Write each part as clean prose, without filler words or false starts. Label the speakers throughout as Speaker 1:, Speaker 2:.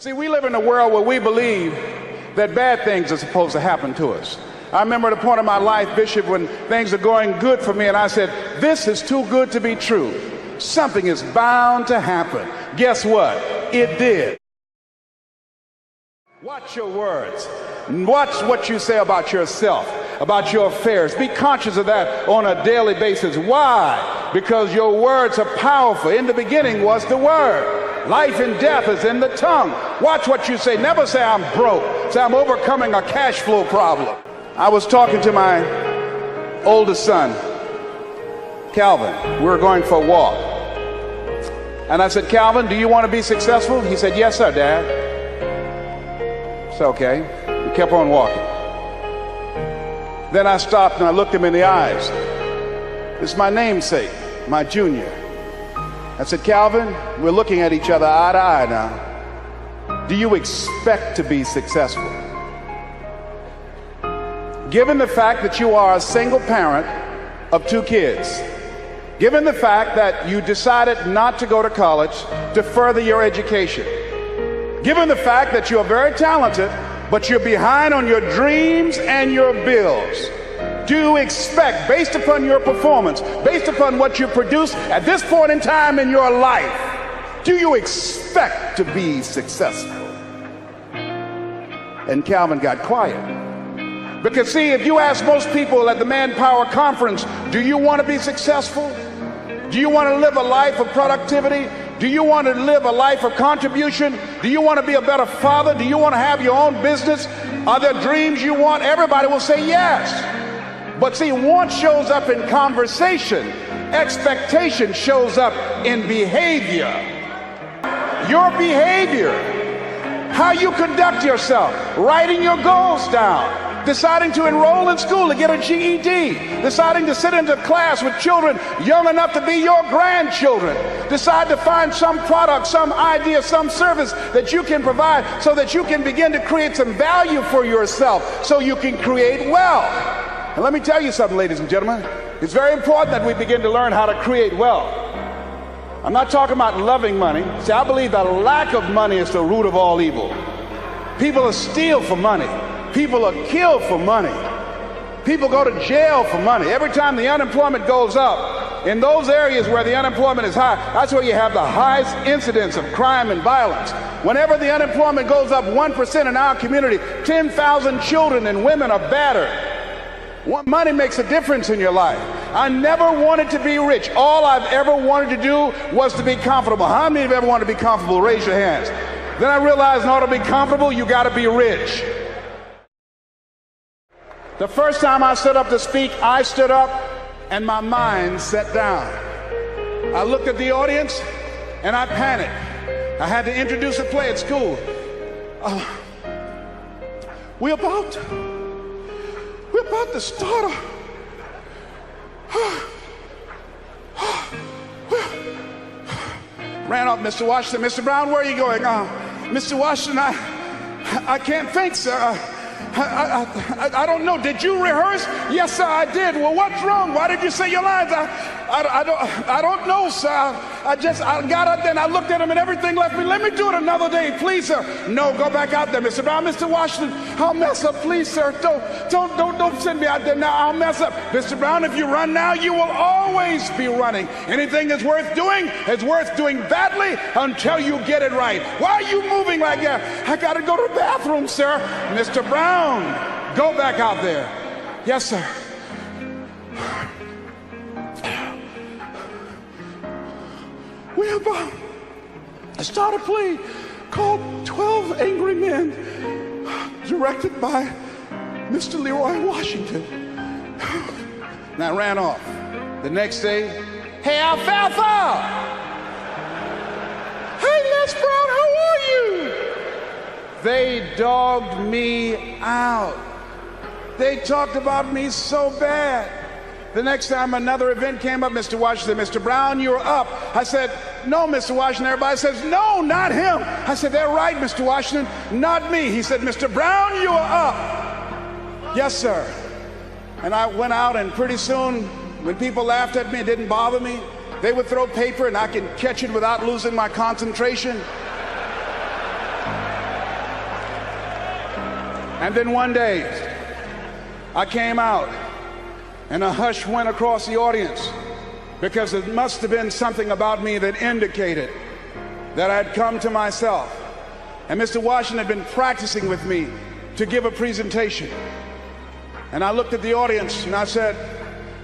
Speaker 1: See, we live in a world where we believe that bad things are supposed to happen to us. I remember at a point in my life, Bishop, when things are going good for me, and I said, this is too good to be true. Something is bound to happen. Guess what? It did. Watch your words. Watch what you say about yourself, about your affairs. Be conscious of that on a daily basis. Why? Because your words are powerful. In the beginning was the Word. Life and death is in the tongue. Watch what you say. Never say I'm broke. Say I'm overcoming a cash flow problem. I was talking to my oldest son, Calvin. We were going for a walk. And I said, Calvin, do you want to be successful? He said, yes, sir, Dad. It's okay. We kept on walking. Then I stopped and I looked him in the eyes. It's my namesake, my junior. I said, Calvin, we're looking at each other eye to eye now. Do you expect to be successful? Given the fact that you are a single parent of 2 kids, given the fact that you decided not to go to college to further your education, given the fact that you are very talented, but you're behind on your dreams and your bills, do you expect, based upon your performance, based upon what you produce at this point in time in your life, do you expect to be successful? And Calvin got quiet. Because see, if you ask most people at the Manpower Conference, do you want to be successful? Do you want to live a life of productivity? Do you want to live a life of contribution? Do you want to be a better father? Do you want to have your own business? Are there dreams you want? Everybody will say yes. But see, want shows up in conversation. Expectation shows up in behavior. Your behavior, how you conduct yourself, writing your goals down, deciding to enroll in school to get a GED, deciding to sit into class with children young enough to be your grandchildren, decide to find some product, some idea, some service that you can provide so that you can begin to create some value for yourself so you can create wealth. And let me tell you something, ladies and gentlemen, it's very important that we begin to learn how to create wealth. I'm not talking about loving money. See, I believe the lack of money is the root of all evil. People are steal for money. People are killed for money. People go to jail for money. Every time the unemployment goes up, in those areas where the unemployment is high, that's where you have the highest incidence of crime and violence. Whenever the unemployment goes up 1% in our community, 10,000 children and women are battered. Money makes a difference in your life. I never wanted to be rich. All I've ever wanted to do was to be comfortable. How many of you ever wanted to be comfortable? Raise your hands. Then I realized in order to be comfortable, you got to be rich. The first time I stood up to speak, I stood up and my mind sat down. I looked at the audience and I panicked. I had to introduce a play at school. We're about to start ran off, Mr. Washington. Mr. Brown, where are you going? Mr. Washington, I can't think, sir. I don't know. Did you rehearse? Yes, sir, I did. Well, what's wrong? Why did you say your lines? I don't know, sir. I got out there and I looked at him and everything left me. Let me do it another day, please, sir. No, go back out there, Mr. Brown. Mr. Washington, I'll mess up, please, sir. Don't send me out there now. I'll mess up. Mr. Brown, if you run now, you will always be running. Anything that's worth doing is worth doing badly until you get it right. Why are you moving like that? I got to go to the bathroom, sir. Mr. Brown, go back out there. Yes, sir. We're about to start a play called 12 Angry Men, directed by Mr. Leroy Washington. And I ran off. The next day, hey, Alfalfa! Hey, Les Brown, how are you? They dogged me out. They talked about me so bad. The next time another event came up, Mr. Washington, Mr. Brown, you're up. I said, no, Mr. Washington. Everybody says, no, not him. I said, they're right, Mr. Washington, not me. He said, Mr. Brown, you are up. Yes, sir. And I went out, and pretty soon, when people laughed at me, it didn't bother me. They would throw paper, and I could catch it without losing my concentration. And then one day, I came out, and a hush went across the audience, because it must have been something about me that indicated that I'd come to myself. And Mr. Washington had been practicing with me to give a presentation. And I looked at the audience and I said,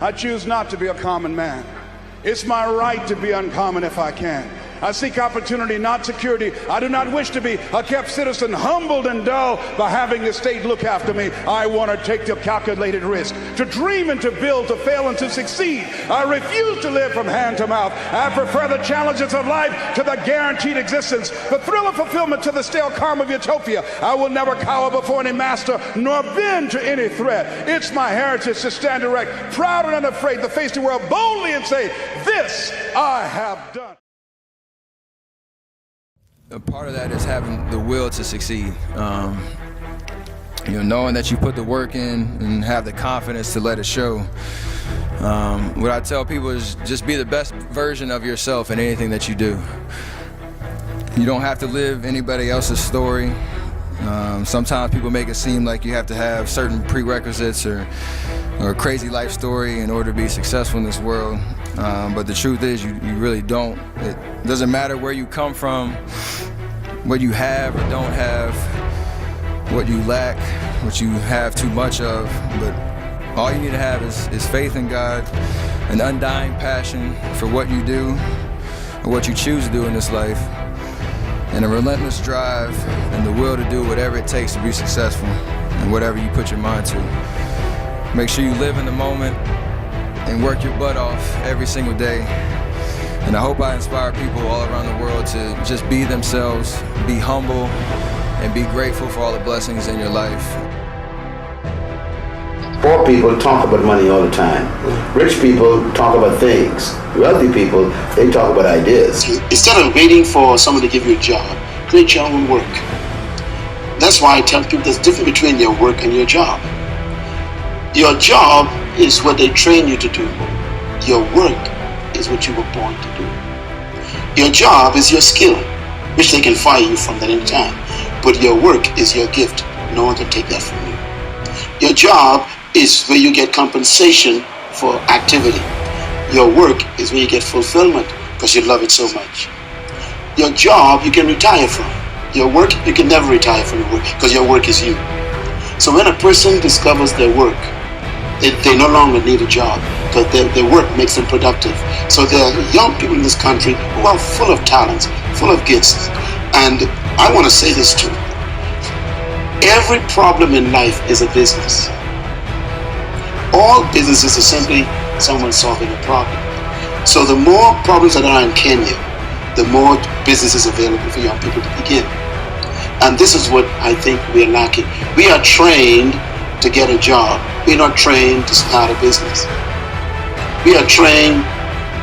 Speaker 1: I choose not to be a common man. It's my right to be uncommon if I can. I seek opportunity, not security. I do not wish to be a kept citizen, humbled and dull by having the state look after me. I want to take the calculated risk, to dream and to build, to fail and to succeed. I refuse to live from hand to mouth. I prefer the challenges of life to the guaranteed existence, the thrill of fulfillment to the stale calm of utopia. I will never cower before any master, nor bend to any threat. It's my heritage to stand erect, proud and unafraid, to face the world boldly and say, this I have done.
Speaker 2: A part of that is having the will to succeed. Knowing that you put the work in and have the confidence to let it show. What I tell people is just be the best version of yourself in anything that you do. You don't have to live anybody else's story. Sometimes people make it seem like you have to have certain prerequisites or a crazy life story in order to be successful in this world. But the truth is you really don't. It doesn't matter where you come from, what you have or don't have, what you lack, what you have too much of, but all you need to have is faith in God, an undying passion for what you do or what you choose to do in this life, and a relentless drive and the will to do whatever it takes to be successful in whatever you put your mind to. Make sure you live in the moment and work your butt off every single day. And I hope I inspire people all around the world to just be themselves, be humble, and be grateful for all the blessings in your life.
Speaker 3: Poor people talk about money all the time. Rich people talk about things. Wealthy people, they talk about ideas.
Speaker 4: Instead of waiting for someone to give you a job, create your own work. That's why I tell people there's a difference between your work and your job. Your job is what they train you to do. Your work is what you were born to do. Your job is your skill, which they can fire you from at any time. But your work is your gift. No one can take that from you. Your job is where you get compensation for activity. Your work is where you get fulfillment because you love it so much. Your job you can retire from. Your work, you can never retire from your work because your work is you. So when a person discovers their work, they no longer need a job because their work makes them productive. So there are young people in this country who are full of talents, full of gifts. And I want to say this too. Every problem in life is a business. All businesses are simply someone solving a problem. So the more problems that are in Kenya, the more businesses available for young people to begin. And this is what I think we are lacking. We are trained to get a job. We're not trained to start a business. We are trained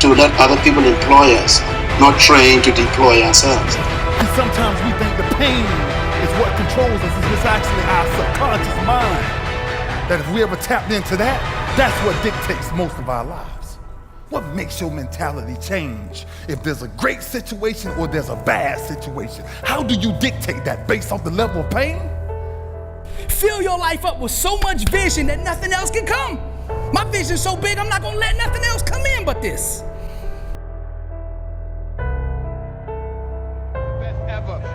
Speaker 4: to let other people employ us, not trained to deploy ourselves.
Speaker 5: And sometimes we think the pain is what controls us. It's actually our subconscious mind. That if we ever tapped into that, that's what dictates most of our lives. What makes your mentality change if there's a great situation or there's a bad situation? How do you dictate that based off the level of pain?
Speaker 6: Fill your life up with so much vision that nothing else can come. My vision's so big, I'm not gonna let nothing else come in but this.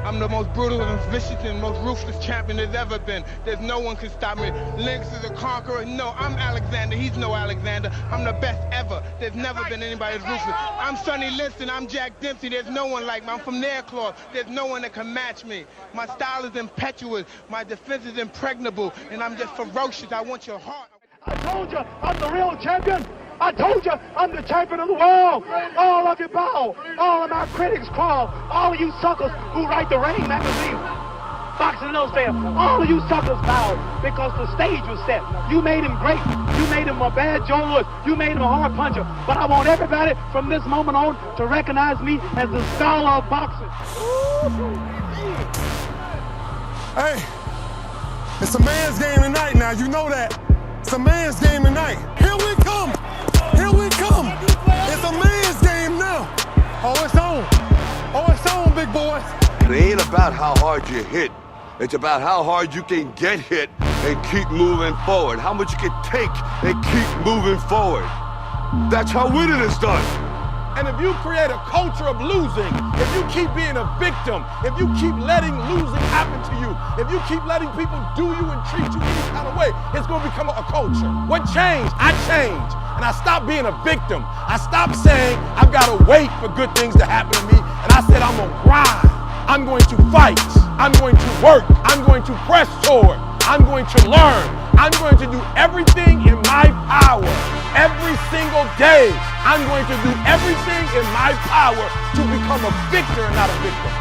Speaker 7: I'm the most brutal and vicious and most ruthless champion there's ever been. There's no one can stop me. Lynx is a conqueror. No, I'm Alexander. He's no Alexander. I'm the best ever. There's never been anybody as ruthless. I'm Sonny Liston. I'm Jack Dempsey. There's no one like me. I'm from Nairclaw. There's no one that can match me. My style is impetuous. My defense is impregnable. And I'm just ferocious. I want your heart.
Speaker 8: I told you I'm the real champion. I told you I'm the champion of the world. All of you bow. All of my critics crawl. All of you suckers who write the Ring magazine, Boxing Illustrated, all of you suckers bow because the stage was set. You made him great. You made him a bad Joe Louis. You made him a hard puncher. But I want everybody from this moment on to recognize me as the scholar of boxing.
Speaker 9: Hey, it's a man's game tonight now. You know that. It's a man's game tonight. Here we come. Here we come. It's a man's game now. Oh, it's on. Oh, it's on, big boy.
Speaker 10: It ain't about how hard you hit. It's about how hard you can get hit and keep moving forward. How much you can take and keep moving forward. That's how winning is done.
Speaker 11: And if you create a culture of losing, if you keep being a victim, if you keep letting losing happen to you, if you keep letting people do you and treat you any kind of way, it's going to become a culture. What changed? I changed. And I stopped being a victim. I stopped saying I've got to wait for good things to happen to me. And I said I'm going to grind. I'm going to fight. I'm going to work. I'm going to press forward. I'm going to learn. I'm going to do everything in my power. Every single day, I'm going to do everything in my power to become a victor and not a victim.